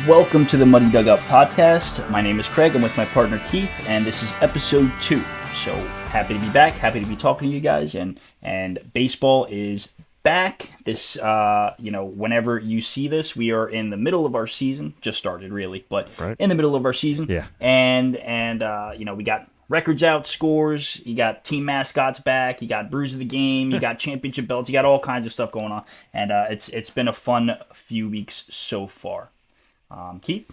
Welcome to the Muddy Dugout podcast. My name is Craig. I'm with my partner Keith, and this is episode 2. So happy to be back. Happy to be talking to you guys. And baseball is back. This, whenever you see this, we are in the middle of our season. Just started, really, but right. In the middle of our season. Yeah. And we got records out, scores. You got team mascots back. You got brews of the game. You got championship belts. You got all kinds of stuff going on. And it's been a fun few weeks so far. Keith?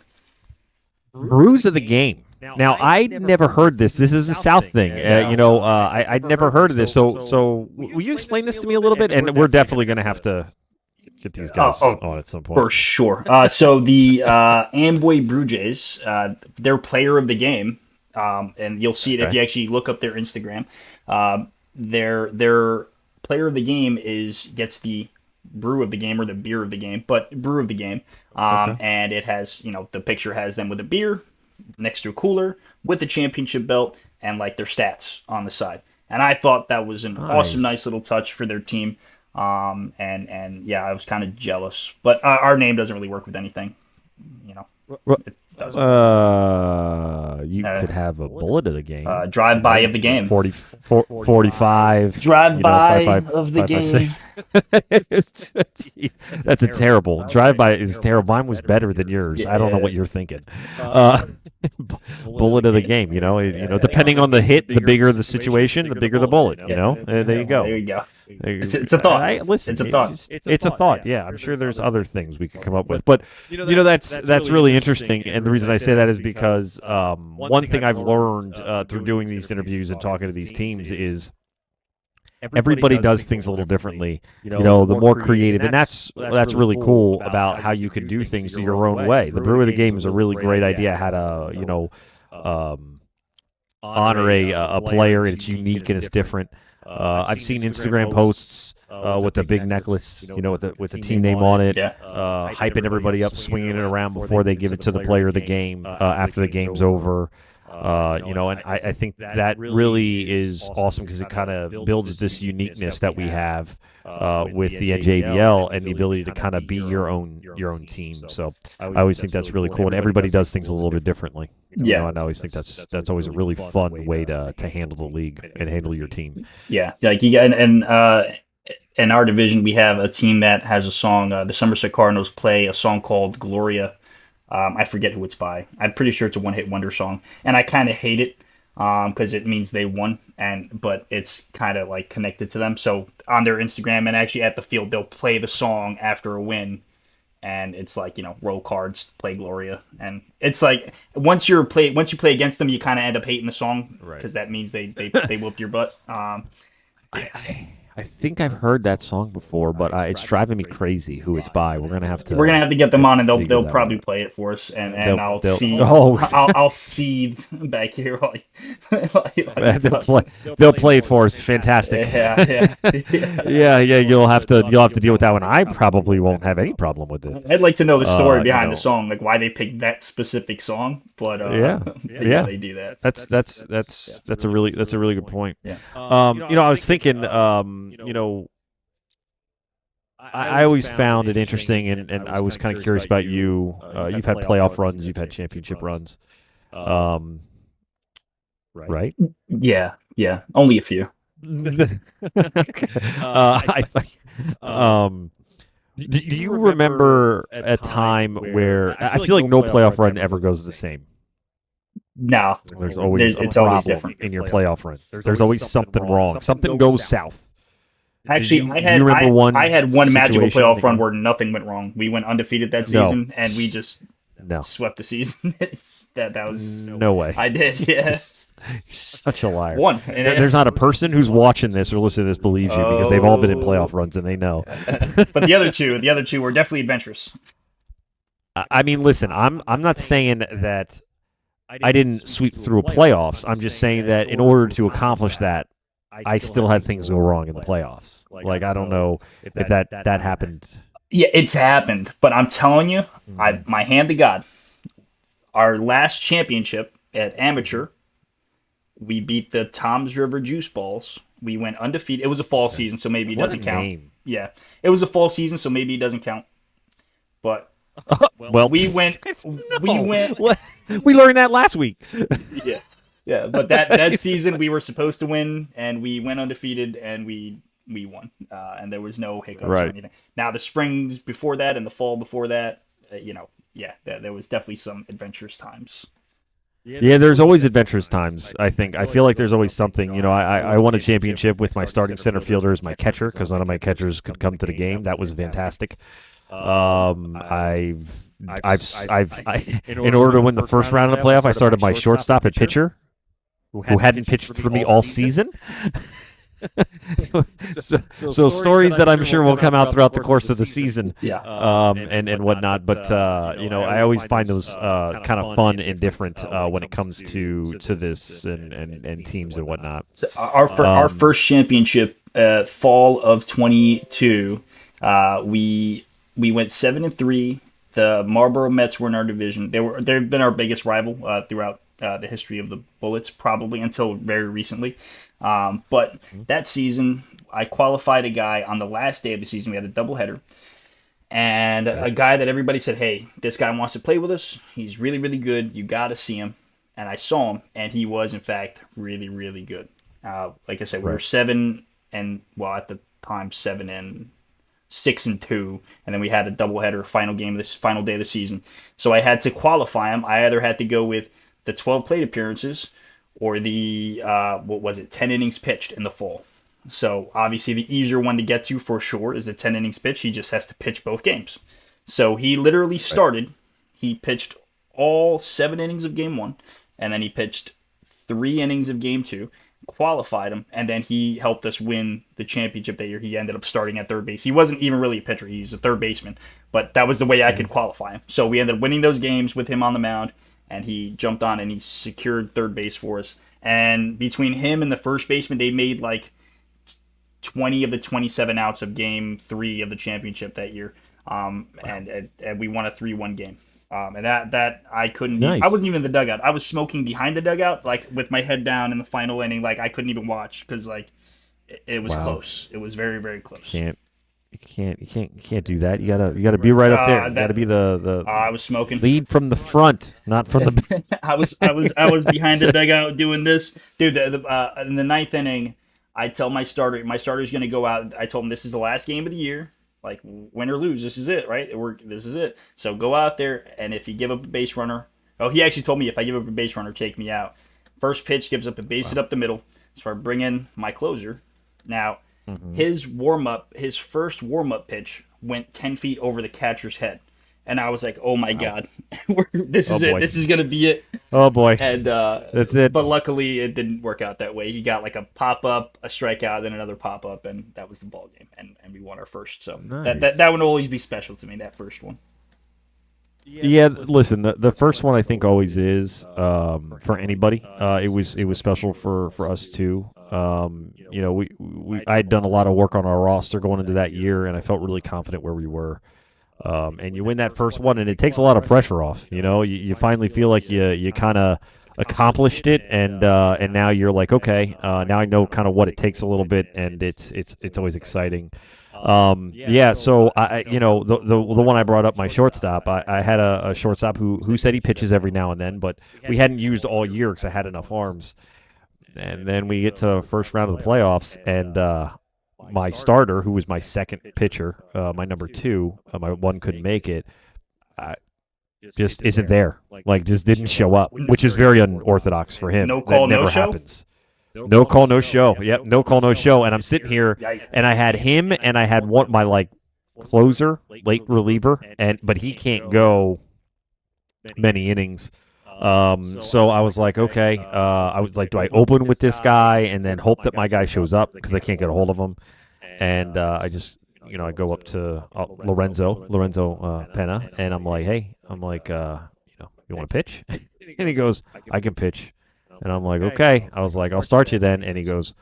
Brews of the game. Now, I'd never heard this. This is a South thing. I'd never heard of this. So will you explain this to me a little bit? And we're definitely going to have to get these guys on at some point. For sure. So the Amboy Brew Jays, they're player of the game, and you'll see it if you actually look up their Instagram. Their player of the game gets the brew of the game or the beer of the game, but brew of the game. And it has, the picture has them with a beer next to a cooler with the championship belt and like their stats on the side. And I thought that was an awesome, nice little touch for their team. I was kind of jealous, but our name doesn't really work with anything, It doesn't. You could have a bullet of the game. Drive-by of the game. 45. Drive-by of the game. That's a terrible. Drive-by is terrible. Mine was better than yours. I don't know what you're thinking. Bullet of the game, depending on the hit, the bigger the situation, the bigger the bullet, There you go. There you go. It's a thought. Listen, it's a thought. It's a thought, yeah. I'm sure there's other things we could come up with. But, that's really interesting. And the reason I say that is because one thing I've learned through doing these interviews and talking to these teams is everybody does things a little differently, the more creative, and that's really cool about how you can do things your own way. The brew of the game is a really great idea how to, honor a player, and it's unique and it's different. I've seen Instagram posts with the big necklace, with the team name on it, hyping everybody up, swinging it around before they give it to the player of the game after the game's over. And I think that really is awesome because it kind of builds this uniqueness that we have with the NJBL and the ability to kind of be your own team. So I always think that's really cool, and everybody does things a little bit differently. And I always think that's always a really fun way to handle the league and handle your team. Yeah, like you got in our division, we have a team that has a song. The Somerset Cardinals play a song called Gloria. I forget who it's by. I'm pretty sure it's a one-hit wonder song, and I kind of hate it because it means they won, but it's kind of like connected to them. So on their Instagram and actually at the field, they'll play the song after a win, and it's like roll cards, play Gloria, and it's like once you play against them, you kind of end up hating the song because that means they whooped your butt. I think I've heard that song before, but it's driving me crazy who it's by. We're gonna have to get them on, and they'll probably play it for us, and I'll see back here. They'll play it for us. Fantastic. Yeah. You'll have to deal with that one. I probably won't have any problem with it. I'd like to know the story behind the song, like why they picked that specific song. But they do that. That's a really good point. Yeah. I was thinking. I always found it interesting, and I was kind of curious about you. You've had playoff runs, you've had championship runs, right? Yeah, only a few. Do you remember a time where I feel like no playoff run ever goes the same? No, there's always a problem different in your playoff run. There's always something wrong. Something goes south. Actually, I had one magical playoff run where nothing went wrong. We went undefeated that season, and we just swept the season. that was no way. I did, yes. You're such a liar. One. There's not a person who's watching this or listening to this believes you because they've all been in playoff runs and they know. But the other two were definitely adventurous. I mean, listen, I'm not saying that I didn't sweep through playoffs. I'm just saying that in order to accomplish that, I still had things go wrong in the playoffs. Like I don't know if that happened. Yeah, it's happened. But I'm telling you, my hand to God, our last championship at amateur, we beat the Toms River Juice Balls. We went undefeated. It was a fall season, so maybe it doesn't count. Name. Yeah, it was a fall season, so maybe it doesn't count. But Well, We went, we no. went, What? We learned that last week. yeah, yeah. But that season we were supposed to win, and we went undefeated, and we won, and there was no hiccups or Right. anything. Now the springs before that and the fall before that, yeah, there was definitely some adventurous times. Yeah, there's always adventurous times. I think. I feel like there's always something. I won a championship with my starting center fielder as my catcher because none of my catchers could come to the game. That was fantastic. In order to win the first round of the playoff, I started my shortstop at pitcher, who hadn't pitched for me all season. So stories that I'm sure will come out throughout the course of the season, Yeah. and whatnot. But I always find those kind of fun and different when it comes to this and teams and whatnot. So our first championship, fall of 22, we went 7-3. The Marlboro Mets were in our division. They've been our biggest rival throughout the history of the Bullets, probably until very recently. But that season, I qualified a guy on the last day of the season. We had a doubleheader, and a guy that everybody said, "Hey, this guy wants to play with us. He's really, really good. You got to see him." And I saw him, and he was in fact really, really good. Like I said, we were at the time 7-6-2, and then we had a doubleheader final game of this final day of the season. So I had to qualify him. I either had to go with the 12 plate appearances or the 10 innings pitched in the fall. So obviously the easier one to get to for sure is the 10 innings pitch. He just has to pitch both games. So he literally started. He pitched all 7 innings of game 1, and then he pitched 3 innings of game 2, qualified him, and then he helped us win the championship that year. He ended up starting at third base. He wasn't even really a pitcher. He was a third baseman, but that was the way I could qualify him. So we ended up winning those games with him on the mound, and he jumped on and he secured third base for us. And between him and the first baseman, they made like 20 of the 27 outs of game 3 of the championship that year. And we won a 3-1 game. And that I couldn't. Nice. I wasn't even in the dugout. I was smoking behind the dugout, like with my head down in the final inning. Like I couldn't even watch because like it was close. It was very, very close. You can't do that. You gotta be right up there. You gotta be the I was smoking. lead from the front, not from the. I was behind the dugout doing this, dude. In the ninth inning, I tell my starter's going to go out. I told him this is the last game of the year. Like win or lose, this is it, right? This is it. So go out there, and if you give up a base runner, he actually told me if I give up a base runner, take me out. First pitch gives up a base hit up the middle. So I bring in my closer. Now his first warm up pitch went 10 feet over the catcher's head. And I was like, "Oh my god, this is it. This is gonna be it." Oh boy, and that's it. But luckily, it didn't work out that way. He got like a pop up, a strikeout, then another pop up, and that was the ball game. And we won our first. So nice. that would always be special to me. That first one. Yeah, listen, the first one I think always is for anybody. It was special for us too. I had done a lot of work on our roster going into that year, and I felt really confident where we were. And you win that first one, and it takes a lot of pressure off. You finally feel like you kind of accomplished it, and now you're like, okay, now I know kind of what it takes a little bit, and it's always exciting. So the one I brought up, my shortstop, I had a shortstop who said he pitches every now and then, but we hadn't used all year because I had enough arms. And then we get to the first round of the playoffs, and my starter, who was my second pitcher, my number 2, my one couldn't make it, just isn't there. Like, just didn't show up, which is very unorthodox for him. No call, that never no show? happens. No call, no show. Yep, no call, no show. And I'm sitting here, and I had him, and I had my closer, late reliever, but he can't go many innings. So I was like, okay. I was like, do I open with this guy and then hope that my guy shows up because I can't get a hold of him? And I just, I go up to Lorenzo Pena, and I'm like, hey, you want to pitch? And he goes, I can pitch. And I'm like, okay. I was like, I'll start you then. And he goes,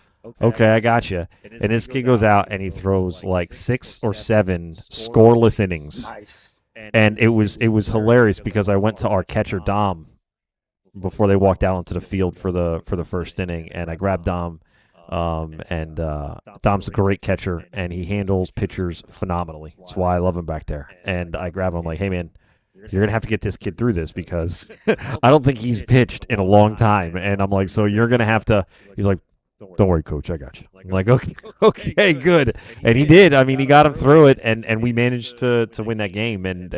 okay, I got you. And this kid goes out and he throws like 6 or 7 scoreless innings. Nice. And it was hilarious because I went to our catcher Dom before they walked out onto the field for the first inning, and I grabbed Dom. And Dom's a great catcher, and he handles pitchers phenomenally. That's why I love him back there. And I grab him, I'm like, hey man, you're gonna have to get this kid through this because I don't think he's pitched in a long time. And I'm like, so you're gonna have to. He's like, don't worry, coach, I got you. I'm like, okay, okay, good. And he did. I mean, he got him through it, and we managed to win that game. And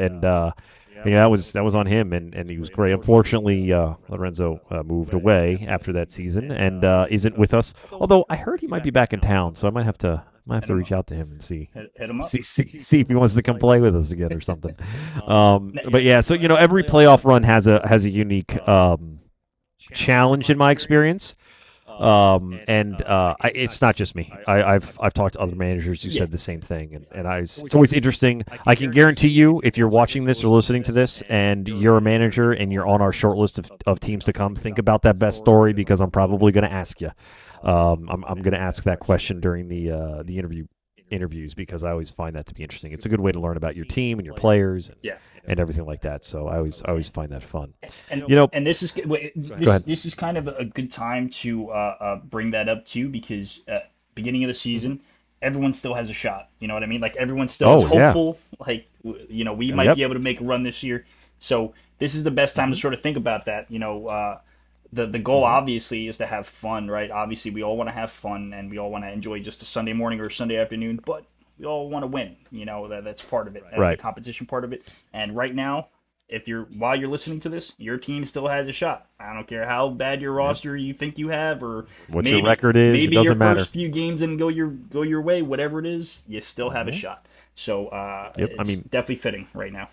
yeah, that was on him, and he was great. Unfortunately, Lorenzo moved away after that season and isn't with us. Although I heard he might be back in town, so I might have to reach out to him and see Hit him up. see if he wants to come play with us again or something. But yeah, so every playoff run has a unique challenge in my experience. It's not just me. I've talked to other managers who said the same thing, and it's always interesting. I can guarantee you, if you're watching this or listening to this, and you're a manager and you're on our short list of teams to come, think about that best story because I'm probably going to ask you. I'm going to ask that question during the interviews because I always find that to be interesting. It's a good way to learn about your team and your players and everything like that. So I always find that fun. And and this is kind of a good time to bring that up too, because beginning of the season, everyone still has a shot. You know what I mean? Like everyone still is hopeful. Like we might be able to make a run this year. So this is the best time to sort of think about that. The goal obviously is to have fun, right? Obviously, we all want to have fun and we all want to enjoy just a Sunday morning or a Sunday afternoon, but we all want to win. That's part of it, right? The competition part of it. And right now, while you're listening to this, your team still has a shot. I don't care how bad your roster you think you have, or what your record is. Maybe it doesn't your matter. first few games didn't go your way. Whatever it is, you still have a shot. So it's definitely fitting right now.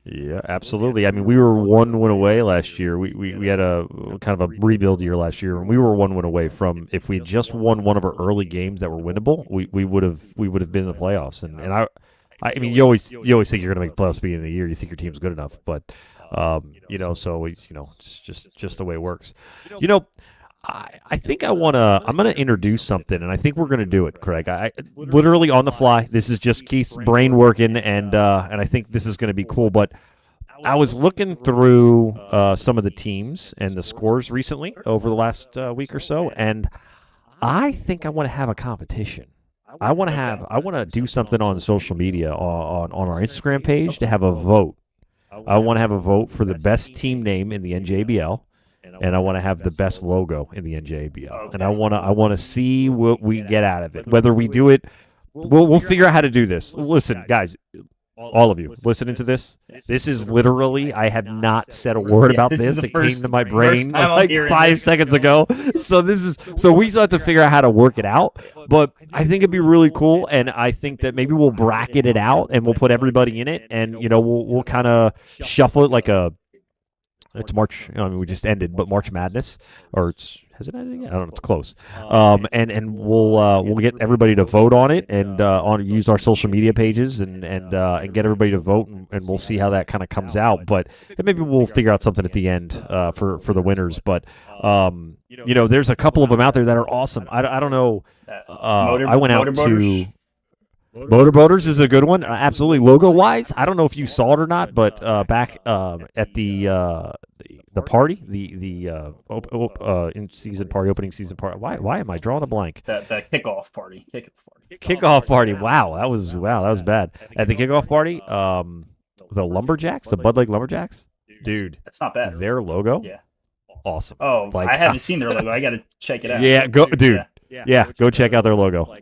Yeah, absolutely. I mean, we were 1 win away last year. We had a kind of a rebuild year last year, and we were 1 win away from, if we just won one of our early games that were winnable, we would have been in the playoffs. And I mean, you always think you're going to make the playoffs at the beginning of the year. You think your team's good enough, but so it's just the way it works. I think I'm gonna introduce something, and I think we're gonna do it, Craig. I literally on the fly. This is just Keith's brain working, and I think this is gonna be cool. But I was looking through some of the teams and the scores recently over the last week or so, and I think I want to have a competition. I want to do something on social media on our Instagram page to have a vote. I want to have a vote for the best team name in the NJBL. And I want to have the best logo in the NJBL, Okay. and I want to see what we get out of it. Whether we do it, we'll figure out how to do this. Listen, guys, all of you listening to this, this is literally, I have not said a word about this. It came to my brain like 5 seconds ago. So we still have to figure out how to work it out. But I think it'd be really cool, and I think that maybe we'll bracket it out and we'll put everybody in it, and we'll kind of shuffle it like it's March. I mean, we just ended, but March Madness, or has it ended again? I don't know. It's close. And we'll get everybody to vote on it, and use our social media pages, and get everybody to vote, and we'll see how that kind of comes out. But maybe we'll figure out something at the end for the winners. But there's a couple of them out there that are awesome. I don't know. I went out to. Motor Boaters is a good one, absolutely. Logo-wise, I don't know if you saw it or not, but back at the party, the in-season party, opening season party. Why am I drawing a blank? The kickoff party. Kickoff party. Wow, that was bad. At the kickoff party, the Lumberjacks, the Bud Lake Lumberjacks, dude, that's not bad. Their logo, yeah, awesome. Oh, I haven't seen their logo. I got to check it out. Yeah, go, dude. Yeah, go check out their logo.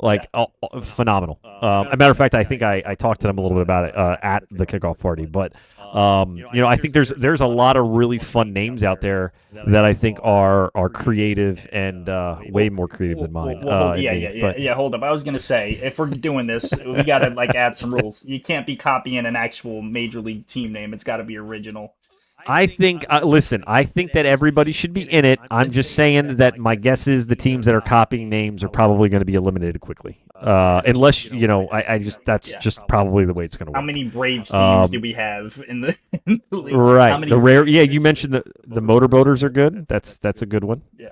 Phenomenal. As a matter of fact, I think I talked to them a little bit about it at the kickoff party. But I think there's a lot of really fun names out there that I think are creative and way more creative than mine. Hold up. I was gonna say, if we're doing this, we gotta add some rules. You can't be copying an actual major league team name. It's got to be original. I think, listen, I think that everybody should be in it. I'm just saying that my guess is the teams that are copying names are probably going to be eliminated quickly. Unless, that's just probably the way it's going to work. How many Braves teams do we have in the league? Right. The rare, you mentioned the Motor Boaters are good. That's a good one. Yeah.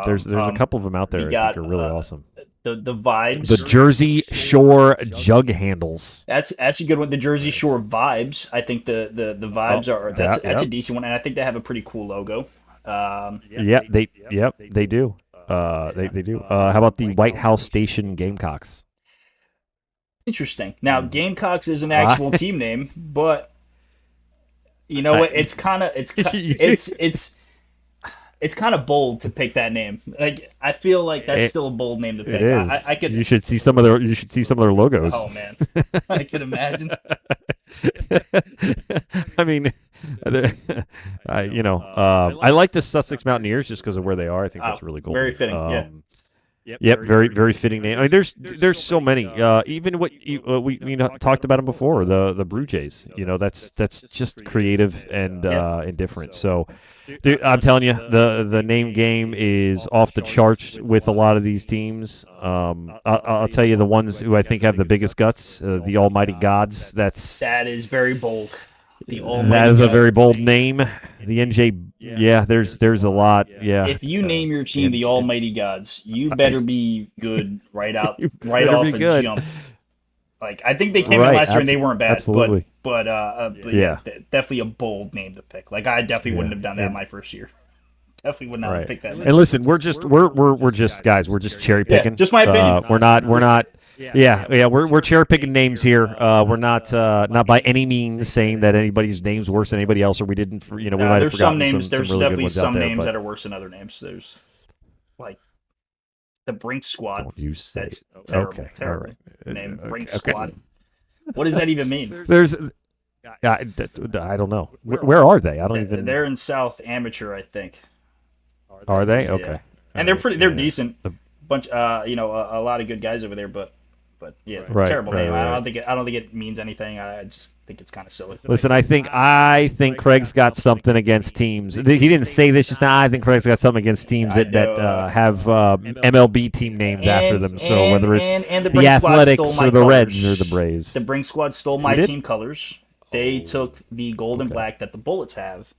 There's a couple of them out there I think are really awesome. The Vibes. The Jersey Shore Jug Handles. That's a good one. The Jersey Shore Vibes. I think the Vibes are that's a decent one, and I think they have a pretty cool logo. They do. They do. How about the White House Station Gamecocks? Interesting. Now, Gamecocks is an actual team name, but You know what? It's kind of bold to pick that name. Like I feel like that's it, still a bold name to it pick. is. I could. You should see some of their. You should see some of their logos. Oh man, I could imagine. I mean, I like the Sussex Mountaineers just because of where they are. I think that's really cool. Very fitting. Yeah. Yep, very fitting name. I mean, there's so many. Even we talked about them before. The Blue Jays. That's just creative and different. So, dude, I'm telling you, the name game is off the charts with a lot of these teams. I'll tell you the ones who I think have the biggest guts. The Almighty Gods. That is very bold. The Almighty That is a Gods. very bold name. The NJ. Yeah, there's a lot. Yeah. If you name your team the Almighty Gods, you better be good right off better a good. jump. Like I think they came in last year and they weren't bad, absolutely. but definitely a bold name to pick. Like I definitely wouldn't have done that my first year. Definitely would not have picked that. And listen, we're just guys. We're just cherry picking. Just my opinion. We're not. Yeah. We're cherry picking names here. We're not by any means saying that anybody's name's worse than anybody else, or we didn't. We might have there's some forgotten names. There's really definitely good ones some out there, names but that are worse than other names. There's like the Brink Squad. Don't you say? That's terrible. Okay, Terrible all right. name. Brink Okay. Squad. What does that even mean? I don't know. Where are they? I don't even. They're in South Amateur, I think. Are they? Yeah. Okay. And they're decent. Bunch, a lot of good guys over there, but yeah, terrible name. Right. I don't think it means anything. I just think it's kind of silly. Listen, I think Craig's got something against teams. He didn't say this just now. I think Craig's got something against teams that have MLB team names after them. So whether it's the Athletics or the Reds or the Braves, the Brink Squad stole my team colors. They took the gold and black that the Bullets have.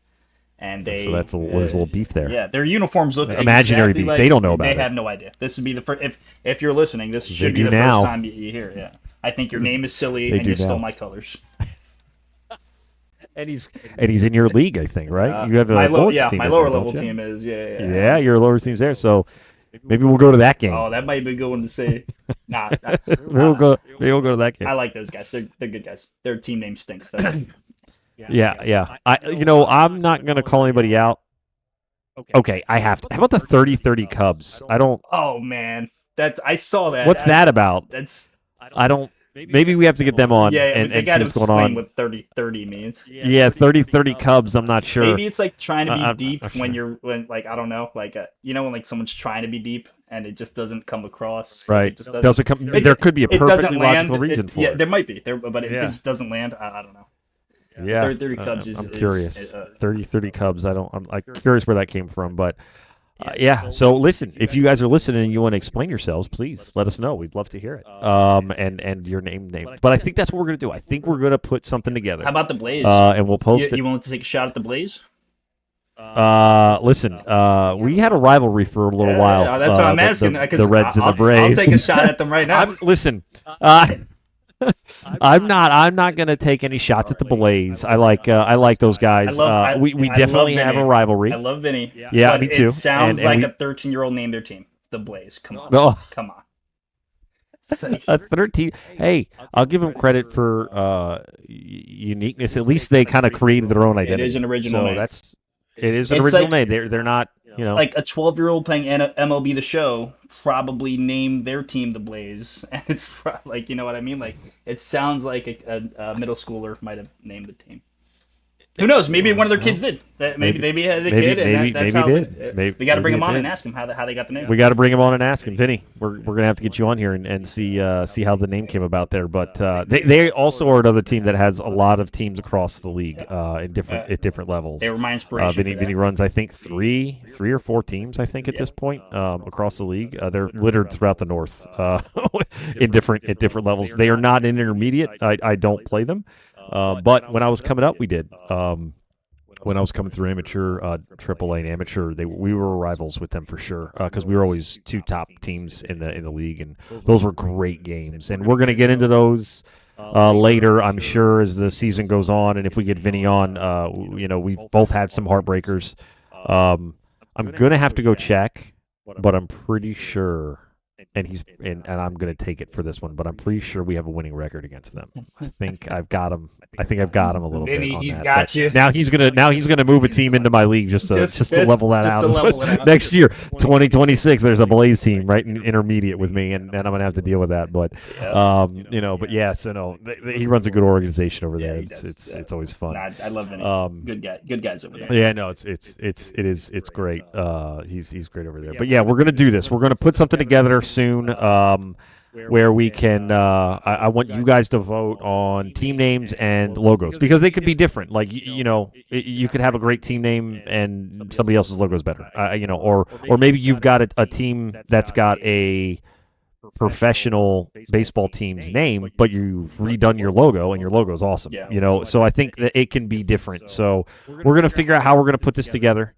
And so there's a little beef there. Yeah, their uniforms look imaginary exactly beef. Like, they don't know about they it. They have no idea. This would be the first. If you're listening, this should be the now. first time you hear it. Yeah, I think your name is silly and you stole my colors. And he's in your league, I think, right? You have a my team lower level team is yeah. Your lower team's there, so maybe we'll go to that game. Oh, that might be going to say. Nah, maybe we'll go to that game. I like those guys. They're good guys. Their team name stinks though. Yeah. I'm not gonna call anybody out. Okay, I have to. How about the 30-30 Cubs? I don't. Oh man, I saw that. What's that about? I don't. Maybe we have to get them on and see what's going on. What 30-30 means. Yeah, 30-30 Cubs. I'm not sure. Maybe it's like trying to be deep when I don't know, like when like someone's trying to be deep and it just doesn't come across. Right. It just doesn't come. There could be a perfectly logical reason for it. Yeah, there might be. But it just doesn't land. I don't know. Yeah, 30 Cubs I'm curious. 30-30 Cubs. I'm curious where that came from, but So listen, if you guys are listening and you want to explain yourselves, please let us know. We'd love to hear it. And your name. But I think that's what we're gonna do. I think we're gonna put something together. How about the Blaze? And we'll post it. You want to take a shot at the Blaze? Listen, we had a rivalry for a little while. That's what I'm asking. The Reds and the Braves. I'll take a shot at them right now. Listen. I'm not gonna take any shots at the Blaze. I like those guys. We definitely have a rivalry. I love Vinny. Yeah, me too. It sounds like a 13-year-old named their team, the Blaze. Come on, come on. A 13. Hey, I'll give them credit for uniqueness. At least they kind of created their own identity. It is an original name. It is an original name. They're not. Like a 12-year-old playing MLB The Show probably named their team the Blaze, and it's like, you know what I mean? Like it sounds like a middle schooler might have named the team. Who knows? Maybe one of their kids did. Maybe they had a kid, and that's how. We got to bring them on and ask them how they got the name. We got to bring them on and ask them, Vinny. We're gonna have to get you on here and see how the name came about there. But they also are another team that has a lot of teams across the league at different levels. They were my inspiration. Vinny runs, I think, three or four teams. I think at this point across the league. They're littered throughout the north at different levels. They are not in intermediate. I don't play them. But when I was coming up, we did. When I was coming through amateur, AAA and amateur, we were rivals with them for sure because we were always two top teams in the league, and those were great games. And we're going to get into those later, I'm sure, as the season goes on. And if we get Vinny on, we've both had some heartbreakers. I'm going to have to go check, but I'm pretty sure and I'm going to take it for this one, but I'm pretty sure we have a winning record against them. I think I've got him. I think I've got him a little bit Maybe on he's that. But got you. now he's gonna move a team into my league just to level that just out. to level it out. Next year, 2026, there's a Blaze team right in intermediate with me, and I'm gonna have to deal with that. But but yeah, so no, he runs a good organization over there. Yeah, he It's does. it's always fun. Nah, I love Vinny. Good guy. Good guys over there. Yeah, no, it's great. He's great over there. But yeah, we're gonna do this. We're gonna put something together soon. Where we can, I want you guys to vote on team names and logos because they could be different. Like you could have a great team name and somebody else's logo is better. Or maybe you've got a team that's got a professional baseball team's name, but you've redone your logo and your logo is awesome. So I think that it can be different. So we're gonna figure out how we're gonna put this together.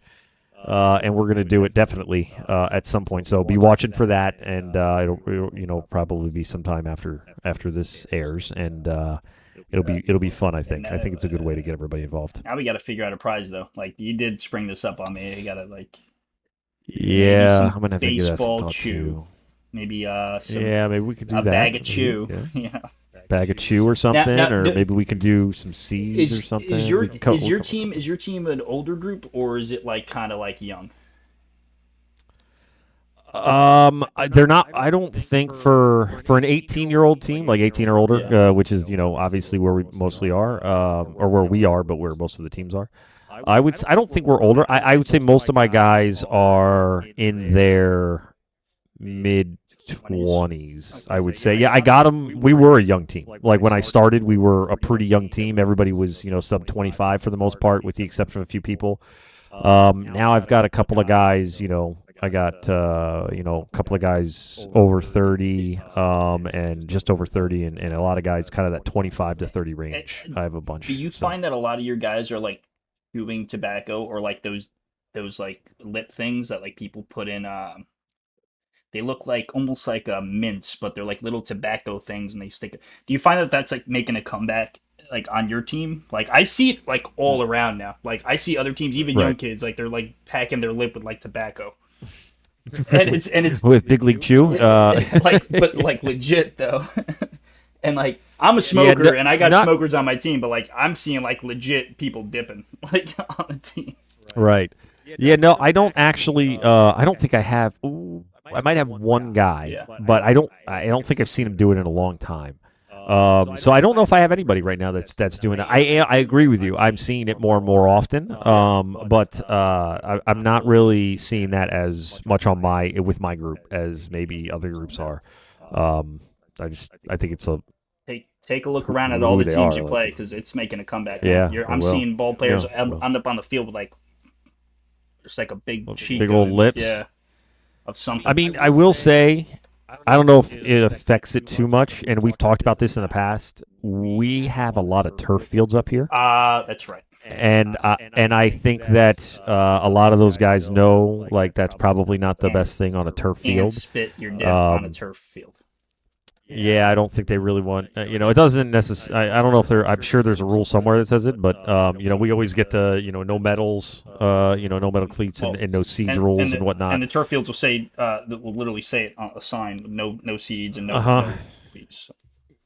And we're going to do it definitely at some point. So be watching for that, and it'll probably be sometime after this airs, and it'll be fun. I think it's a good way to get everybody involved. Now we got to figure out a prize though. Like you did spring this up on me. You got to Yeah, I'm gonna have to get that baseball thought chew. too. Maybe maybe we could do a that. bag of chew. Yeah. Bag of chew or something, or maybe we can do some seeds or something. Is your team an older group or is it like kind of like young? They're not. I don't think for an 18-year-old team, like 18 or older, which is obviously where we mostly are, or where we are, but where most of the teams are. I don't think we're older. I would say most of my guys are in their mid 20s. I would say. Yeah, I got them. We were a young team. Like when I started, we were a pretty young team. Everybody was sub 25 for the most part, with the exception of a few people. Now I've got a couple of guys. I got a couple of guys over 30, and just over 30, and a lot of guys kind of that 25 to 30 range. I have a bunch. Do you find that a lot of your guys are like chewing tobacco or like those like lip things that like people put in? They look like almost like a mints, but they're like little tobacco things, and they stick. Do you find that that's like making a comeback? Like on your team, like I see it like all around now. Like I see other teams, even young kids, like they're like packing their lip with like tobacco. And it's with Big League Chew, but like legit though. And like I'm a smoker, and I got smokers on my team, but like I'm seeing like legit people dipping like on the team. Right. Yeah. No, I don't actually. I don't think I have. Ooh, I might have one guy, but I don't think I've seen him do it in a long time. So I don't know if I have anybody right now that's doing that. I agree with you. I'm seeing it more and more often, but I'm not really seeing that as much with my group as maybe other groups are. I think it's a take a look around at all the teams you play because it's making a comeback. Yeah, I'm seeing ball players end up on the field with like just like a big cheek, big old lips. Yeah, of something. I mean, I will say. I don't know if it affects it too much, and we've talked about this in the past. We have a lot of turf fields up here. That's right. And I think that a lot of those guys know like that's probably not the best thing on a turf field. And spit your dip on a turf field. Yeah, I don't think they really want. It doesn't necessarily. I don't know if there. I'm sure there's a rule somewhere that says it, but we always get the no medals, no metal cleats and no seed rules and whatnot. And the turf fields will say that will literally say it on a sign, no seeds and no cleats. So.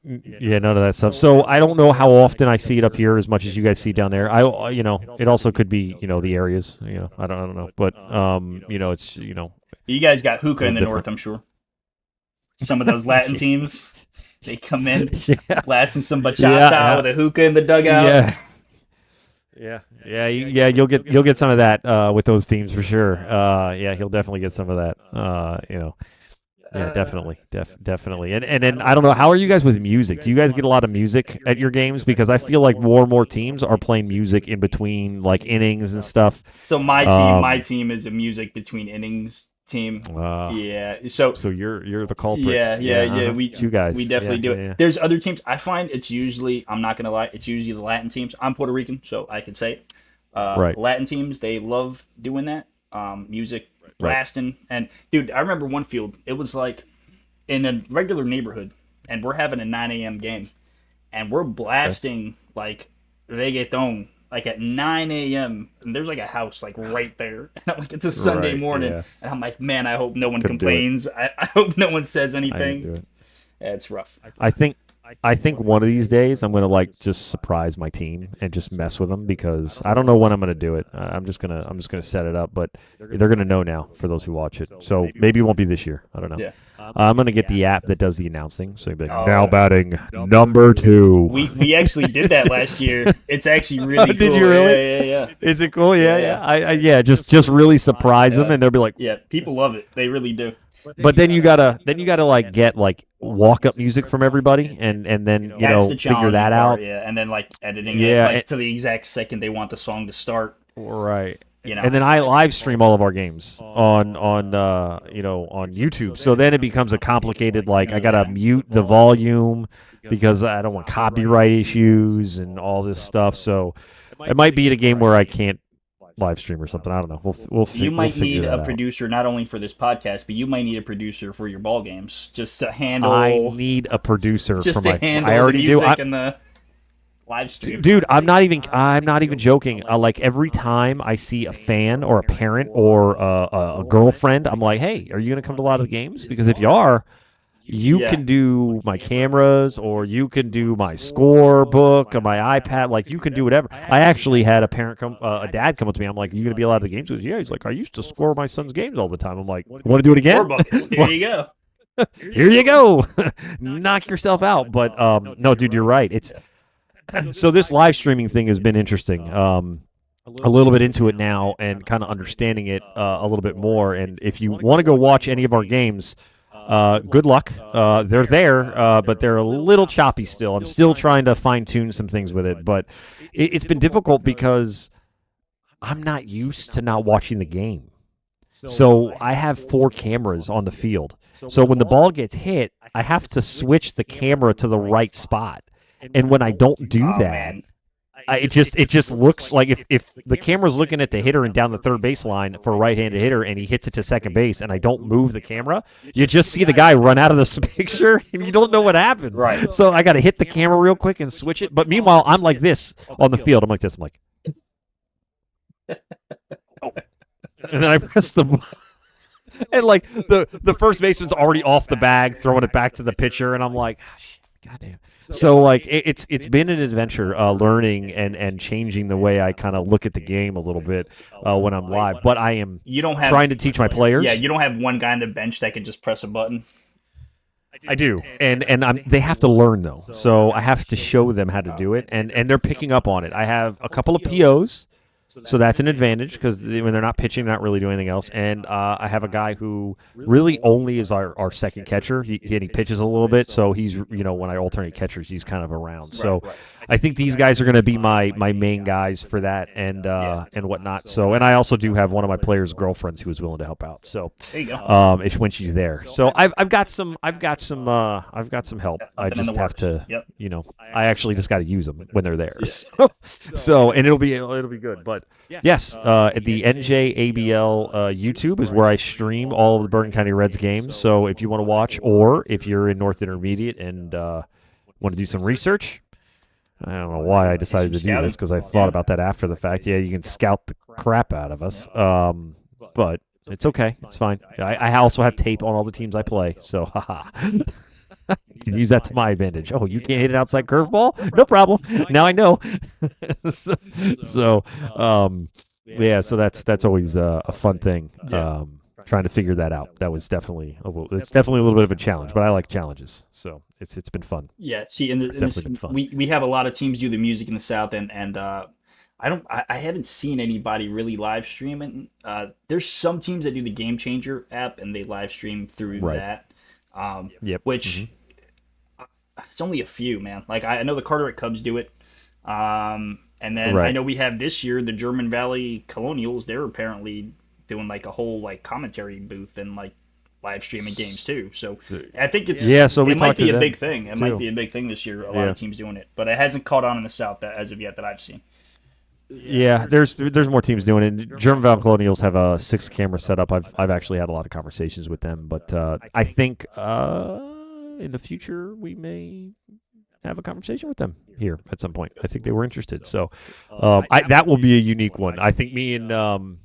Yeah, none of that stuff. So I don't know how often I see it up here as much as you guys see down there. It also could be the areas. I don't know, but it's You guys got hookah in the north, I'm sure. Some of those Latin teams, they come in blasting some bachata with a hookah in the dugout. Yeah. You'll get some of that with those teams for sure. He'll definitely get some of that. Yeah, definitely. And then I don't know, how are you guys with music? Do you guys get a lot of music at your games? Because I feel like more and more teams are playing music in between like innings and stuff. So my team is a music between innings team. So you're the culprit. Yeah. We definitely do it. Yeah. There's other teams. I find it's usually, I'm not gonna lie, it's usually the Latin teams. I'm Puerto Rican, so I can say it. Right. Latin teams, they love doing that. Music blasting. And dude, I remember one field. It was like in a regular neighborhood, and we're having a 9 a.m. game, and we're blasting like reggaeton like at 9 a.m. and there's like a house like right there. And I'm like, it's a Sunday Right. morning, Yeah. and I'm like, man, I hope no one Couldn't do it. complains. I hope no one says I couldn't anything. do it. Yeah, it's rough. I think I think one of these days I'm gonna like just surprise my team and just mess with them because I don't know when I'm gonna do it. I'm just gonna set it up, but they're gonna know now for those who watch it. So maybe it won't be this year. I don't know. Yeah. I'm gonna get the app that does the announcing. So you'll be like, Oh, now batting number 2. we actually did that last year. It's actually really cool. Did you really? Yeah. Is it cool? Yeah, Yeah. yeah. Yeah. Just really surprise them, and they'll be like, Yeah, people love it. They really do. but then you gotta like get like walk up music from everybody, and then That's the figure challenging that part, out. yeah. And then like editing it Yeah, like to the exact second they want the song to start. Right. You know. And then I live stream all of our games on YouTube. So then it becomes a complicated like I gotta mute the volume because I don't want copyright issues and all this stuff. So it might be a game where I can't live stream or something. I don't know. You we'll might figure need that a out. producer not only for this podcast, but you might need a producer for your ball games just to handle. I need a producer just for to my. handle I already the do. music and the live stream. Dude, I'm not even joking. Like every time I see a fan or a parent or a girlfriend, I'm like, hey, are you gonna come to a lot of the games? Because if you are, you Yeah. can do my cameras or you can do my scorebook or my iPad. Like you can do whatever. I actually had a dad come up to me. I'm like, you gonna be allowed to the games? He goes, yeah. He's like, I used to score my son's games all the time. I'm like, want to do it again? Bucket. Here you go. Here you go. Knock yourself out. But no, dude, you're right. It's so this live streaming thing has been interesting. A little bit into it now and kind of understanding it a little bit more. And if you want to go watch any of our games, good luck. They're there, but they're a little choppy still. I'm still trying to fine tune some things with it, but it's been difficult because I'm not used to not watching the game. So I have 4 cameras on the field. So when the ball gets hit, I have to switch the camera to the right spot. And when I don't do Oh, that, man. it just looks like if the camera's looking at the hitter and down the third baseline for a right-handed hitter and he hits it to second base and I don't move the camera, you just see the guy run out of this picture and you don't know what happened. Right. So I got to hit the camera real quick and switch it. But meanwhile, I'm like this on the field. I'm like this. I'm like, oh. And then I press the. And like the first baseman's already off the bag, throwing it back to the pitcher, and I'm like, oh, shit, goddamn. So like it's been an adventure, learning and changing the way I kind of look at the game a little bit when I'm live. But I am You don't have trying to teach my players. Yeah, you don't have one guy on the bench that can just press a button. I do, and they have to learn though. So I have to show them how to do it, and they're picking up on it. I have a couple of POs. So that's an advantage because when they're not pitching, not really doing anything else. And I have a guy who really only is our second catcher. He pitches a little bit, so he's when I alternate catchers, he's kind of around. So Right. I think these guys are going to be my main guys for that and whatnot. So and I also do have one of my players' girlfriends who is willing to help out. So There you go. if when she's there, so I've got some help. I Something in just the have works. to Yep. I actually just got to use them when they're there. So and it'll be good. But yes, the NJABL YouTube is where I stream all of the Bergen County Reds games. So if you want to watch, or if you're in North Intermediate and want to do some research, I don't know why I decided to do this because I thought about that after the fact. Yeah, you can scout the crap out of us, but it's okay. It's fine. I also have tape on all the teams I play, so haha. You can use that to my advantage. Oh, you can't hit an outside curveball? No problem. Now I know. so yeah, so that's always a fun thing. Trying to figure that out. That was definitely a little bit of a challenge, but I like challenges, so it's been fun. Yeah, see, and definitely been fun. we have a lot of teams do the music in the South, and I haven't seen anybody really live streaming. There's some teams that do the Game Changer app and they live stream through Right. that. Yep. Which it's only a few, man. Like I know the Carteret Cubs do it. And then Right. I know we have this year the German Valley Colonials. They're apparently doing like a whole like commentary booth and like live streaming games too. So I think it's So we it might talked be to a them, big thing. It might too. be a big thing this year. A lot Yeah. of teams doing it, but it hasn't caught on in the South as of yet that I've seen. Yeah, there's more teams doing it. German Valley Colonials have a 6 camera setup. I've actually had a lot of conversations with them, but I think in the future we may have a conversation with them here at some point. I think they were interested. So that will be a unique one. I think me and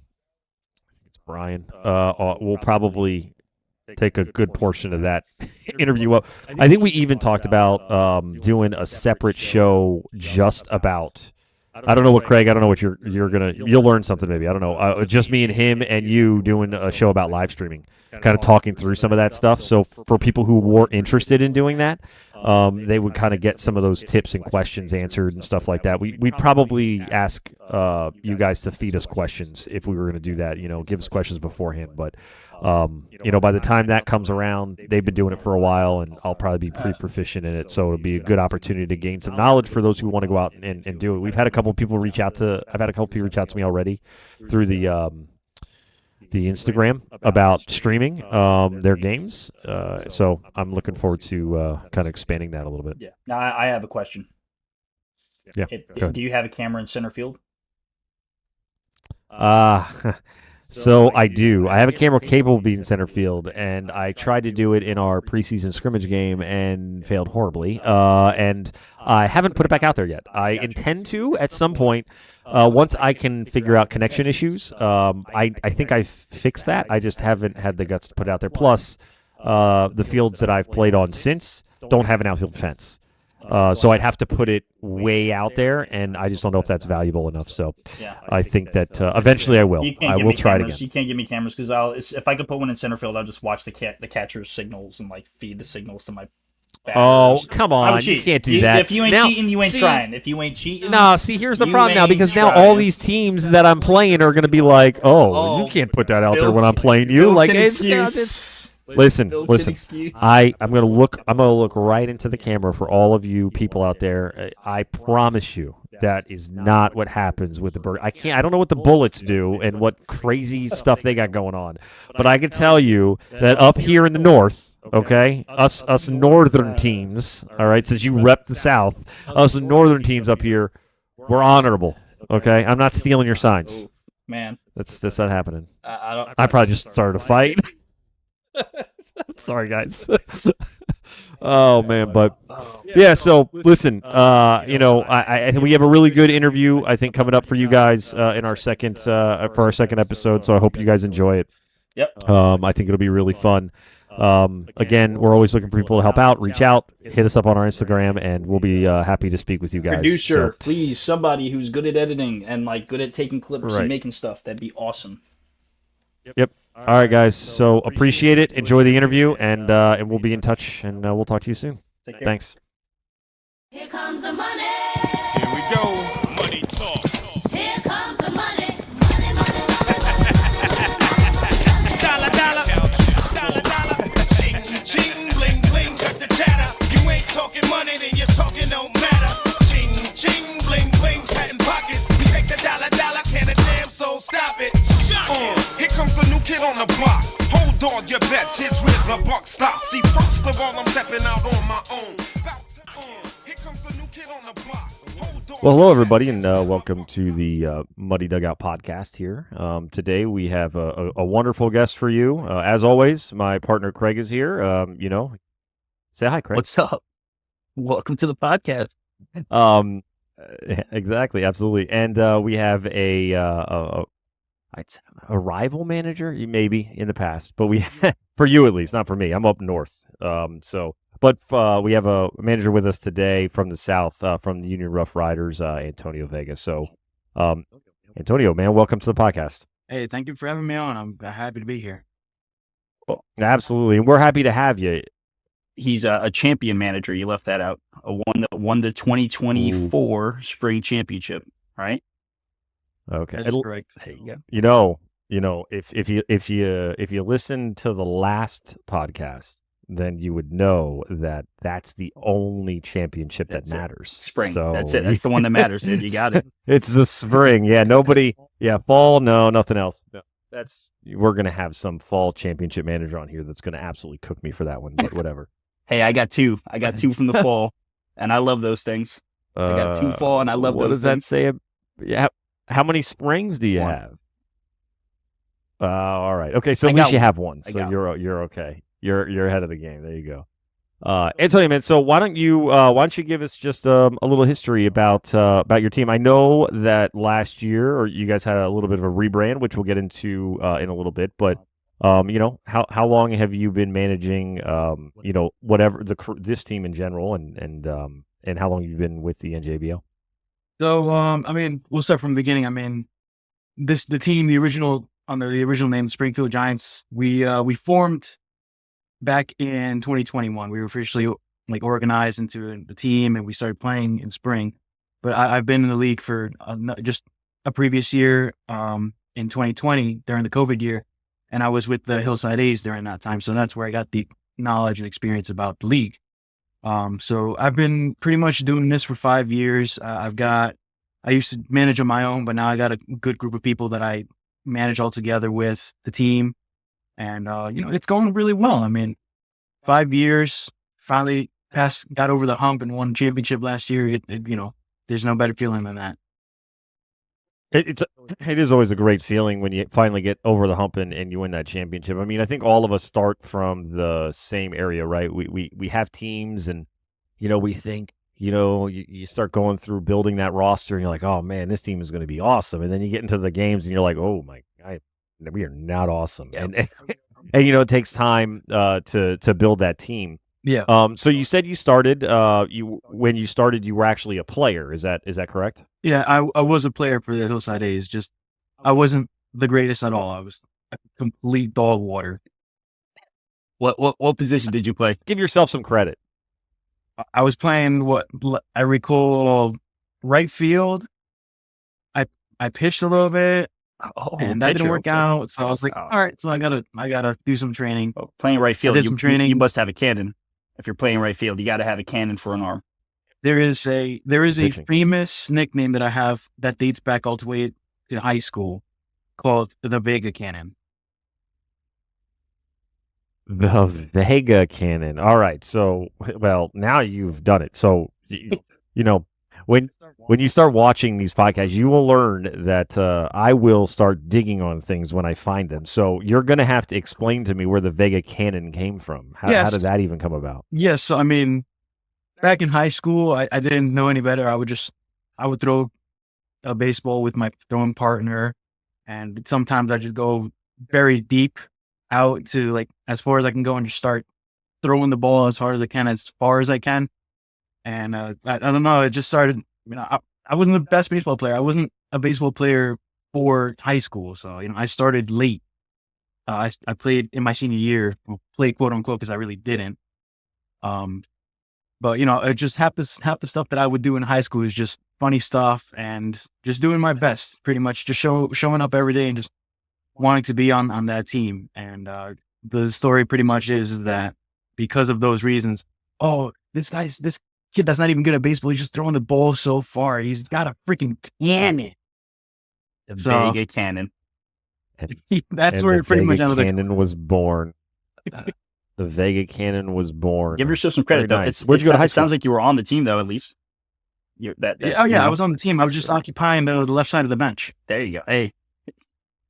it's Brian will probably take a good portion of that interview up. I think we even talked about doing a separate show just about. I don't know what Craig. I don't know what you'll learn something maybe. I don't know. Just me and him and you doing a show about live streaming, kind of talking through some of that stuff. So for people who were interested in doing that, they would kind of get some of those tips and questions answered and stuff like that. We'd probably ask you guys to feed us questions if we were going to do that. Give us questions beforehand. But by the time that comes around, they've been doing it for a while, and I'll probably be pretty proficient in it. So it'll be a good opportunity to gain some knowledge for those who want to go out and do it. I've had a couple people reach out to me already through the Instagram about streaming their games. So I'm looking forward to kind of expanding that a little bit. Yeah. Now I have a question. Yeah. Do you have a camera in center field? So I do. I have a camera capable of being center field, and I tried to do it in our preseason scrimmage game and failed horribly. And I haven't put it back out there yet. I intend to at some point. Once I can figure out connection issues, I think I've fixed that. I just haven't had the guts to put it out there. Plus, the fields that I've played on since don't have an outfield fence. So I'd have to put it way out there, and I just don't know if that's valuable enough. So I think that eventually I will. I will try it again. You can't give me cameras because if I could put one in center field, I'll just watch the catcher's signals and feed the signals to my batters. Oh, come on. You can't do that. If you ain't cheating, you ain't trying. If you ain't cheating... No, see, here's the problem now, because now all these teams that I'm playing are going to be like, oh, you can't put that out there when I'm playing you. Listen. I'm gonna look right into the camera for all of you people out there. I promise you that is not what happens with the bird. I don't know what the Bullets do and what crazy stuff they got going on, but I can tell you that up here in the north, okay, us northern teams, all right, since you rep the South, us northern teams up here, we're honorable. Okay, I'm not stealing your signs. Man, that's not happening. I probably just started a fight. Sorry, guys. Oh man, but yeah. So listen, I we have a really good interview I think coming up for you guys in our second episode. So I hope you guys enjoy it. Yep. I think it'll be really fun. Again, we're always looking for people to help out. Reach out, hit us up on our Instagram, and we'll be happy to speak with you guys. Producer, please, somebody who's good at editing and good at taking clips and making stuff. That'd be awesome. Yep. All right, guys. So appreciate it. Enjoy the interview, and we'll be in touch, and we'll talk to you soon. Take care. Thanks. Here comes the money. Here we go. Money talk. Here comes the money. Money, money, money. Dollar, dollar. Dollar, dollar. Ching, ching, bling, bling. Cut the chatter. You ain't talking money, then your talking don't matter. Ching, ching, bling, bling. Patent pockets. We take the dollar, dollar. Can a damn soul stop it? Here comes the new kid on the block. Hold on your bets, here's where the buck stops. See, first of all, I'm stepping out on my own. Here comes the new kid on the block. Well, hello, everybody, and welcome to the Muddy Dugout podcast here. Today, we have a wonderful guest for you. As always, my partner, Craig, is here. Say hi, Craig. What's up? Welcome to the podcast. Exactly, absolutely. And we have a rival manager, maybe in the past, but we for you at least, not for me. I'm up north, but we have a manager with us today from the south, from the Union Rough Riders, Antonio Vega. So, Antonio, man, welcome to the podcast. Hey, thank you for having me on. I'm happy to be here. Well, absolutely, and we're happy to have you. He's a champion manager. You left that out. One that won the 2024 spring championship, right? Okay, that's correct. There you go. If you listen to the last podcast, then you would know that that's the only championship that matters. Spring. So, that's it. That's the one that matters, dude. You got it. It's the spring. Yeah. Nobody. Yeah. Fall. No. Nothing else. No. We're gonna have some fall championship manager on here that's gonna absolutely cook me for that one. But whatever. Hey, I got two. I got two from the fall, and I love those things. I got two fall, and I love those. What does things. that say? Yeah. How many springs do you have? All right. Okay. So at least you have one. So you're okay. You're ahead of the game. There you go. Antonia, man. So why don't you give us just a little history about your team? I know that last year, or you guys had a little bit of a rebrand, which we'll get into in a little bit. But how long have you been managing whatever this team in general, and how long you've been with the NJBL? So, I mean, we'll start from the beginning. I mean, the team, the original under the original name, Springfield Giants, we formed back in 2021. We were officially like organized into the team, and we started playing in spring. But I've been in the league for just a previous year, in 2020 during the COVID year, and I was with the Hillside A's during that time. So that's where I got the knowledge and experience about the league. So I've been pretty much doing this for 5 years. I used to manage on my own, but now I got a good group of people that I manage all together with the team. And, it's going really well. I mean, 5 years, finally got over the hump and won a championship last year. There's no better feeling than that. It is always a great feeling when you finally get over the hump and you win that championship. I mean, I think all of us start from the same area, right? We have teams, and we think you start going through building that roster, and you're like, oh man, this team is going to be awesome, and then you get into the games and you're like, oh my god, we are not awesome, Yep. and it takes time to build that team. Yeah. So you said you started. When you started, you were actually a player. Is that correct? Yeah, I was a player for the Hillside A's. Just I wasn't the greatest at all. I was a complete dog water. What position did you play? Give yourself some credit. I was playing what I recall right field. I pitched a little bit, Oh, and that didn't pitcher, work okay. out. So I was like, Oh. all right, so I gotta do some training. Oh, playing right field, did some training. You must have a cannon. If you're playing right field, you got to have a cannon for an arm. There is a Pitching. famous nickname that I have that dates back all the way to high school, called the Vega cannon. The Vega cannon. All right. So, well, now you've done it. So, when you start watching these podcasts, you will learn that I will start digging on things when I find them. So, you're going to have to explain to me where the Vega cannon came from. How Yes. did that even come about? Yes, so I mean, back in high school, I didn't know any better. I would throw a baseball with my throwing partner, and sometimes I just go very deep out to like as far as I can go and just start throwing the ball as hard as I can, as far as I can. And I don't know, it just started. I wasn't the best baseball player. I wasn't a baseball player for high school, so I started late. I played in my senior year, played quote unquote because I really didn't. But it just half the stuff that I would do in high school is just funny stuff and just doing my best, pretty much just showing up every day and just wanting to be on that team. And the story pretty much is that because of those reasons, this kid that's not even good at baseball, he's just throwing the ball so far. He's got a freaking cannon. The So- Vega cannon. That's And where the it pretty much Vega ended. cannon was born. The Vega cannon was born. Give yourself some credit, Very though. nice. Where'd you go to high It sounds school? like you were on the team, though. At least. I was on the team. I was just occupying the left side of the bench. There you go. Hey,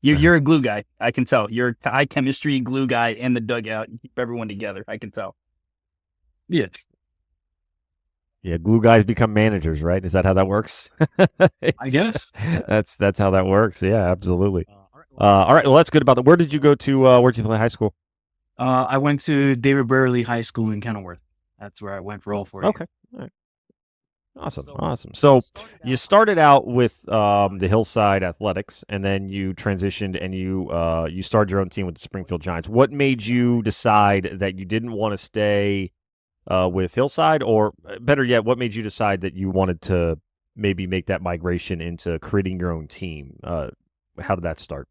you're a glue guy. I can tell. You're a high chemistry glue guy in the dugout. You keep everyone together. I can tell. Yeah. Yeah, glue guys become managers, right? Is that how that works? I guess. That's how that works. Yeah, absolutely. All right. Well, that's good about that. Where did you go to? Where did you play high school? I went to David Brearley High School in Kenilworth. That's where I went for all 4 years. Okay. All right. Awesome. So you started out with the Hillside Athletics, and then you transitioned and you started your own team with the Springfield Giants. What made you decide that you didn't want to stay with Hillside, or better yet, what made you decide that you wanted to maybe make that migration into creating your own team? How did that start?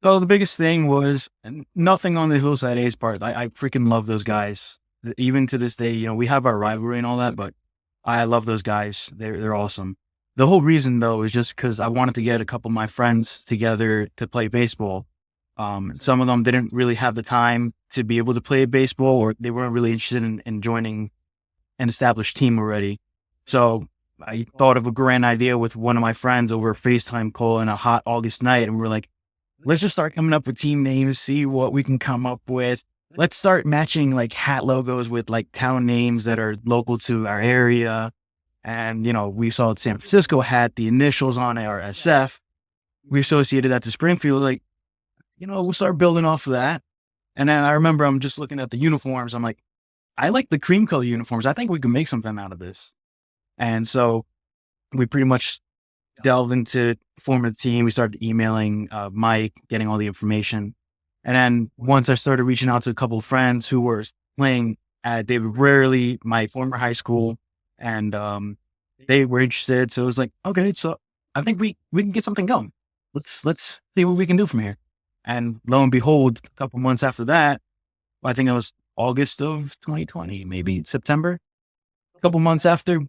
So the biggest thing was nothing on the Hillside A's part. I freaking love those guys. Even to this day, we have our rivalry and all that, but I love those guys. They're awesome. The whole reason though is just because I wanted to get a couple of my friends together to play baseball. Some of them didn't really have the time to be able to play baseball, or they weren't really interested in joining an established team already. So I thought of a grand idea with one of my friends over a FaceTime call on a hot August night, and we were like, let's just start coming up with team names, see what we can come up with. let's start matching like hat logos with like town names that are local to our area. And, we saw the San Francisco hat, the initials on it are SF. We associated that to Springfield. Like, we'll start building off of that. And then I remember I'm just looking at the uniforms. I'm like, I like the cream color uniforms. I think we can make something out of this. And so we pretty much delved into forming a team. We started emailing Mike, getting all the information. And then once I started reaching out to a couple of friends who were playing at David Rarely, my former high school, and they were interested. So it was like, okay, so I think we can get something going. Let's see what we can do from here. And lo and behold, a couple months after that, I think it was August of 2020, maybe September. A couple months after,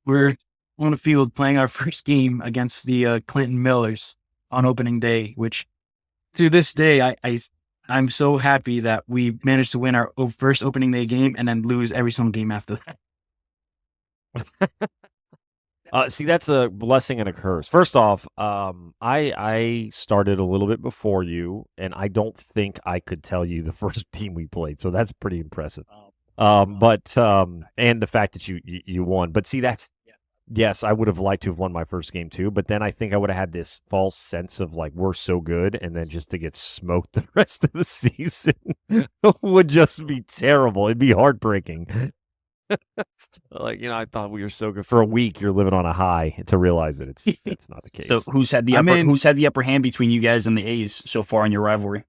we're on the field playing our first game against the Clinton Millers on opening day, which to this day, I'm so happy that we managed to win our first opening day game and then lose every single game after that. See, that's a blessing and a curse. First off, I started a little bit before you, and I don't think I could tell you the first team we played, so that's pretty impressive. And the fact that you won. But see, yes, I would have liked to have won my first game too, but then I think I would have had this false sense of like we're so good, and then just to get smoked the rest of the season would just be terrible. It'd be heartbreaking. Like, I thought we were so good. For a week, you're living on a high to realize that it's not the case. So who's had the upper hand between you guys and the A's so far in your rivalry?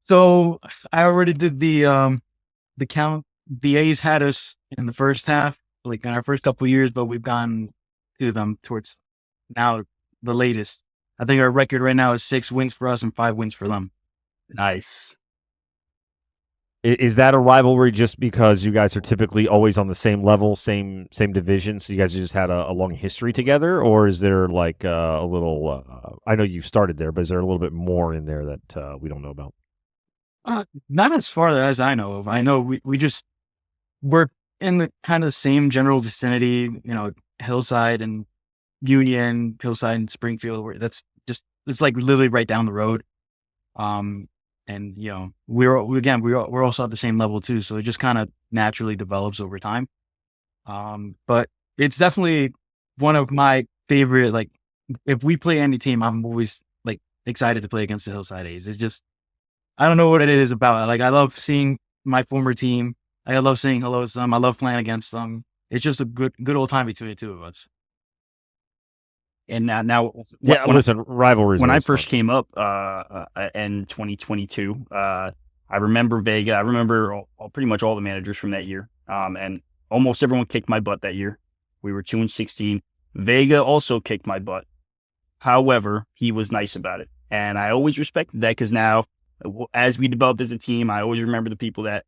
So I already did the count. The A's had us in the first half, like in our first couple of years, but we've gone to them towards now the latest. I think our record right now is 6 wins for us and 5 wins for them. Nice. Is that a rivalry just because you guys are typically always on the same level, same division, so you guys just had a long history together, or is there like a little? I know you started there, but is there a little bit more in there that we don't know about? Not as far as I know of. I know we're in the kind of same general vicinity, Hillside and Union, Hillside and Springfield. Where it's like literally right down the road. And we're also at the same level too, so it just kind of naturally develops over time. But it's definitely one of my favorite. Like, if we play any team, I'm always like excited to play against the Hillside A's. It's just, I don't know what it is about it. Like, I love seeing my former team. I love saying hello to them. I love playing against them. It's just a good old time between the two of us. And now, listen, rivalries. When I first came up in 2022, I remember Vega. I remember pretty much all the managers from that year, and almost everyone kicked my butt that year. We were 2-16. Vega also kicked my butt. However, he was nice about it, and I always respected that because now, as we developed as a team, I always remember the people that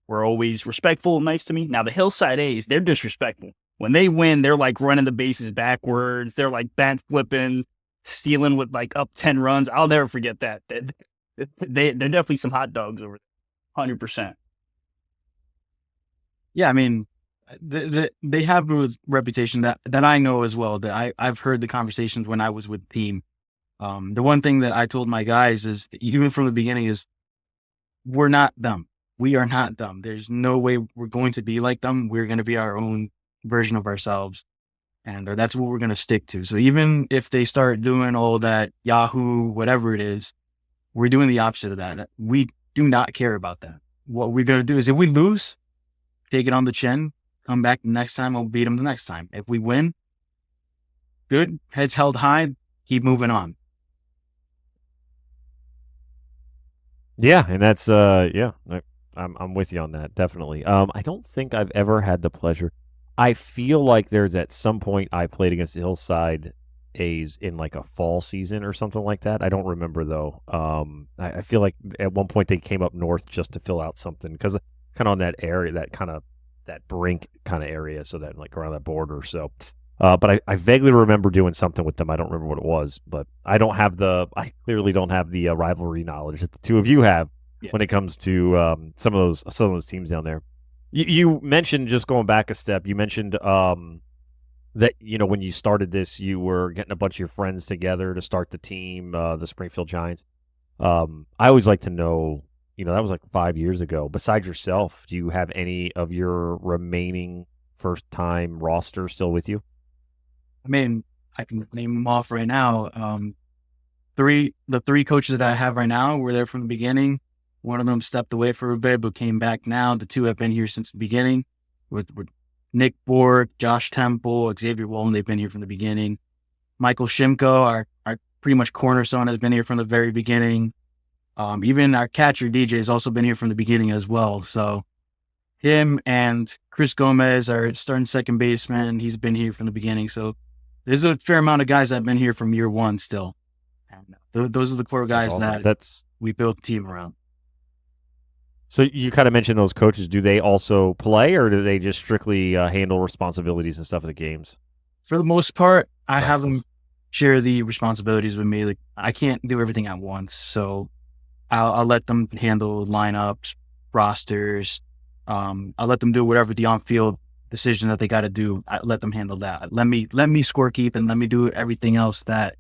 were always respectful and nice to me. Now the Hillside A's, they're disrespectful. When they win, they're like running the bases backwards. They're like bat flipping, stealing with like up 10 runs. I'll never forget that. They're definitely some hot dogs over there, 100%. Yeah, I mean, they have a reputation that I know as well. That I've heard the conversations when I was with the team. The one thing that I told my guys is, even from the beginning, is we're not them. We are not them. There's no way we're going to be like them. We're going to be our own version of ourselves, and that's what we're going to stick to. So even if they start doing all that Yahoo, whatever it is, we're doing the opposite of that. We do not care about that. What we're going to do is, if we lose, take it on the chin, come back the next time, we'll beat them the next time. If we win, good, heads held high, keep moving on. Yeah, and that's I'm with you on that, definitely. I don't think I've ever had the pleasure. I feel like there's at some point I played against the Hillside A's in like a fall season or something like that. I don't remember though. I feel like at one point they came up north just to fill out something because kind of on that area, that brink kind of area, so that like around that border. So, but I vaguely remember doing something with them. I don't remember what it was, but I clearly don't have the rivalry knowledge that the two of you have when it comes to some of those teams down there. You mentioned, just going back a step, you mentioned that, when you started this, you were getting a bunch of your friends together to start the team, the Springfield Giants. I always like to know that was like 5 years ago. Besides yourself, do you have any of your remaining first-time roster still with you? I mean, I can name them off right now. The three coaches that I have right now were there from the beginning. One of them stepped away for a bit, but came back now. The two have been here since the beginning with Nick Borg, Josh Temple, Xavier Wallen. They've been here from the beginning. Michael Shimko, our pretty much cornerstone, has been here from the very beginning. Even our catcher DJ has also been here from the beginning as well. So him and Chris Gomez, our starting second baseman, he's been here from the beginning. So there's a fair amount of guys that have been here from year one still. And those are the core guys Awesome. that we built the team around. So you kind of mentioned those coaches. Do they also play, or do they just strictly handle responsibilities and stuff at the games? For the most part, I have Practices. them share the responsibilities with me. Like, I can't do everything at once, so I'll let them handle lineups, rosters. I'll let them do whatever the on-field decision that they got to do. I let them handle that. Let me scorekeep and let me do everything else that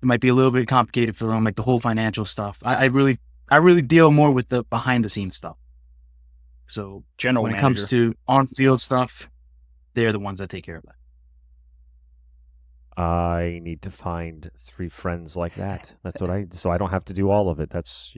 it might be a little bit complicated for them, like the whole financial stuff. I really deal more with the behind-the-scenes stuff. So General when it manager. comes to on-field stuff, they're the ones that take care of that. I need to find 3 friends like that. So I don't have to do all of it. That's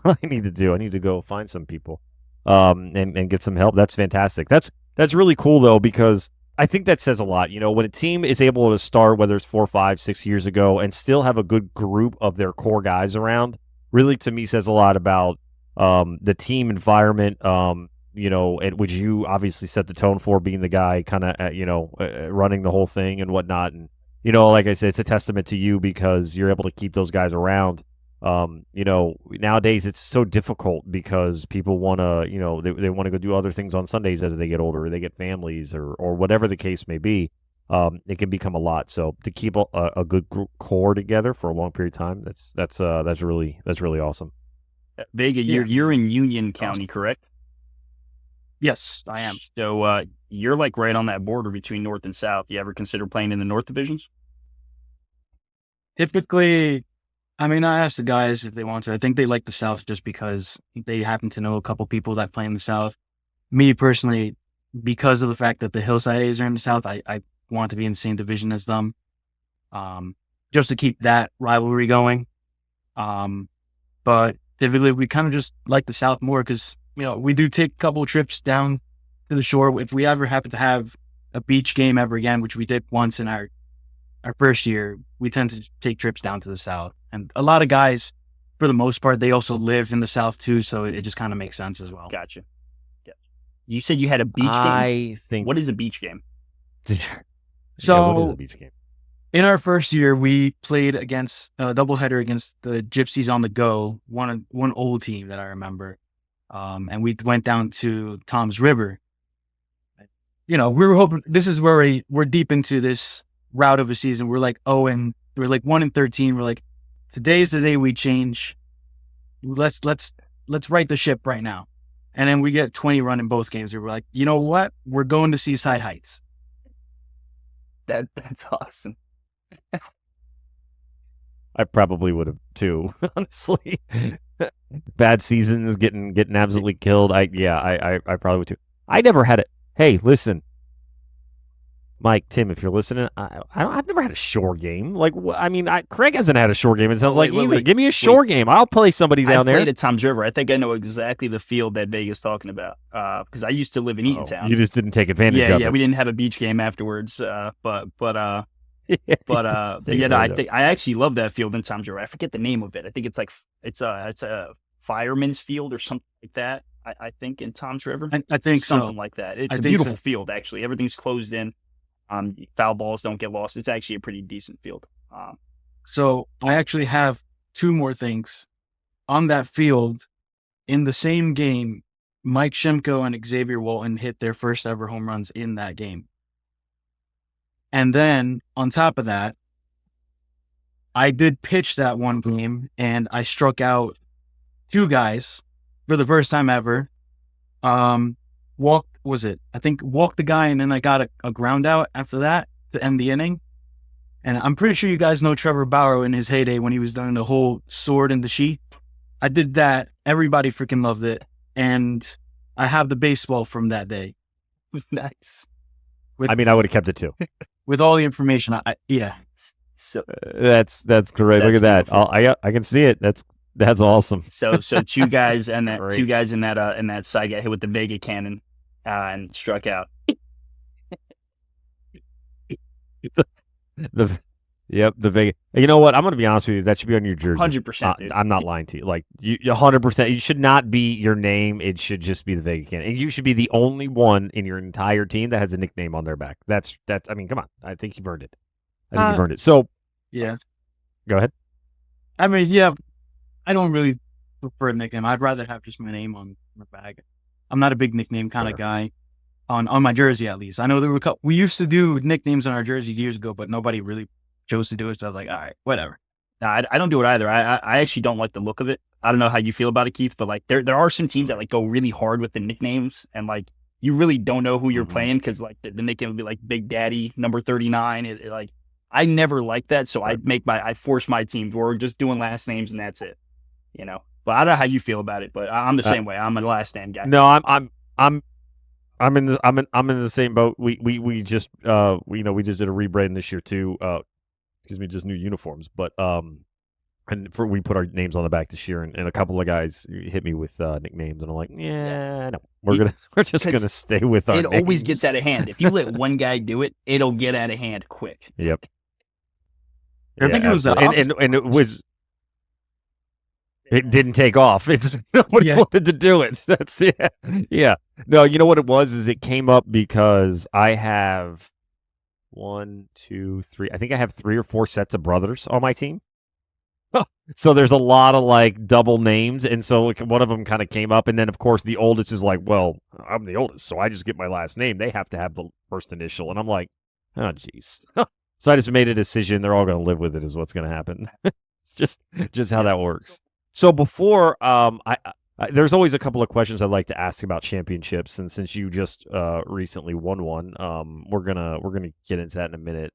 what I need to do. I need to go find some people, and get some help. That's fantastic. That's really cool though, because I think that says a lot. When a team is able to start, whether it's 4, 5, 6 years ago, and still have a good group of their core guys around, really to me says a lot about the team environment. And which you obviously set the tone for, being the guy kind of running the whole thing and whatnot. And like I said, it's a testament to you because you're able to keep those guys around. Nowadays it's so difficult because people want to, they want to go do other things on Sundays as they get older, or they get families, or whatever the case may be. It can become a lot. So to keep a good group core together for a long period of time, that's really awesome. Vega, you're in Union County, correct? Yes, I am. So you're like right on that border between North and South. You ever consider playing in the North divisions? Typically, I mean, I ask the guys if they want to. I think they like the South just because they happen to know a couple people that play in the South. Me personally, because of the fact that the Hillside A's are in the South, I want to be in the same division as them, just to keep that rivalry going. But typically, we kind of just like the South more because we do take a couple trips down to the shore. If we ever happen to have a beach game ever again, which we did once in our first year, we tend to take trips down to the South. And a lot of guys, for the most part, they also live in the South too, so it just kind of makes sense as well. Gotcha. Yeah. You said you had a beach game? I think. What is a beach game? So what is a beach game? in our first year, we played against a doubleheader against the Gypsies on the Go, one old team that I remember. And we went down to Tom's River. We were hoping this is where we're deep into this route of a season. We're like 1-13. We're like, today's the day we change. Let's right the ship right now. And then we get 20 run in both games. We're like, you know what? We're going to Seaside Heights. That's awesome. I probably would have too, honestly. Bad seasons, getting absolutely killed. I probably would too. I never had it. Hey, listen, Mike, Tim, if you're listening, I've never had a shore game. Like, Craig hasn't had a shore game. It sounds like either. Give me a shore game. I'll play somebody down there. I played at Tom's River. I think I know exactly the field that Vega's talking about because I used to live in Eatontown. You just didn't take advantage of it. Yeah, we didn't have a beach game afterwards, but I actually love that field in Tom's River. I forget the name of it. I think it's a fireman's field or something like that. I think in Tom's River. I think something like that. It's a beautiful field actually. Everything's closed in. Foul balls don't get lost. It's actually a pretty decent field. So I actually have two more things on that field. In the same game, Mike Shimko and Xavier Walton hit their first ever home runs in that game. And then on top of that, I did pitch that one game and I struck out two guys for the first time ever. Walked the guy and then I got a ground out after that to end the inning. And I'm pretty sure you guys know Trevor Bauer in his heyday when he was doing the whole sword in the sheath. I did that. Everybody freaking loved it, and I have the baseball from that day. Nice. I mean, I would have kept it too. With all the information. Yeah. So That's great. That's Look at that. beautiful. I can see it. That's awesome. so two guys and that great. two guys in that side got hit with the Vega cannon and struck out. The Vega. You know what? I'm going to be honest with you. That should be on your jersey. 100%, dude. I'm not lying to you. Like you, 100%. It should not be your name. It should just be the Vega Cannon, and you should be the only one in your entire team that has a nickname on their back. That's. I mean, come on. I think you've earned it. You've earned it. So Yeah. go ahead. I mean, yeah. I don't really prefer a nickname. I'd rather have just my name on my bag. I'm not a big nickname kind of guy. On my jersey, at least. I know there were we used to do nicknames on our jersey years ago, but nobody really chose to do it. So I was like, all right, whatever. Nah, I don't do it either. I actually don't like the look of it. I don't know how you feel about it, Keith, but like there are some teams that like go really hard with the nicknames, and like you really don't know who you're playing because like the nickname would be like Big Daddy number 39. It like I never like that, so I force my team to we're just doing last names and that's it, you know. But I don't know how you feel about it, but I'm the same way. I'm a last name guy. No, I'm in the same boat. We just we just did a rebrand this year too. Just new uniforms. But we put our names on the back this year, and a couple of guys hit me with nicknames, and I'm like, no, we're just gonna stay with our. It names. always gets out of hand. If you let one guy do it, it'll get out of hand quick. Yep. I think it was the and it was. It didn't take off. It just nobody wanted to do it. That's yeah. No, you know what it was? Is it came up because I have 1, 2, 3. I think I have 3 or 4 sets of brothers on my team. So there's a lot of like double names, and so like, one of them kind of came up, and then of course the oldest is like, well, I'm the oldest, so I just get my last name. They have to have the first initial, and I'm like, oh jeez. So I just made a decision. They're all going to live with it. Is what's going to happen. It's just how that works. So before, there's always a couple of questions I'd like to ask about championships, and since you just recently won one, we're gonna get into that in a minute.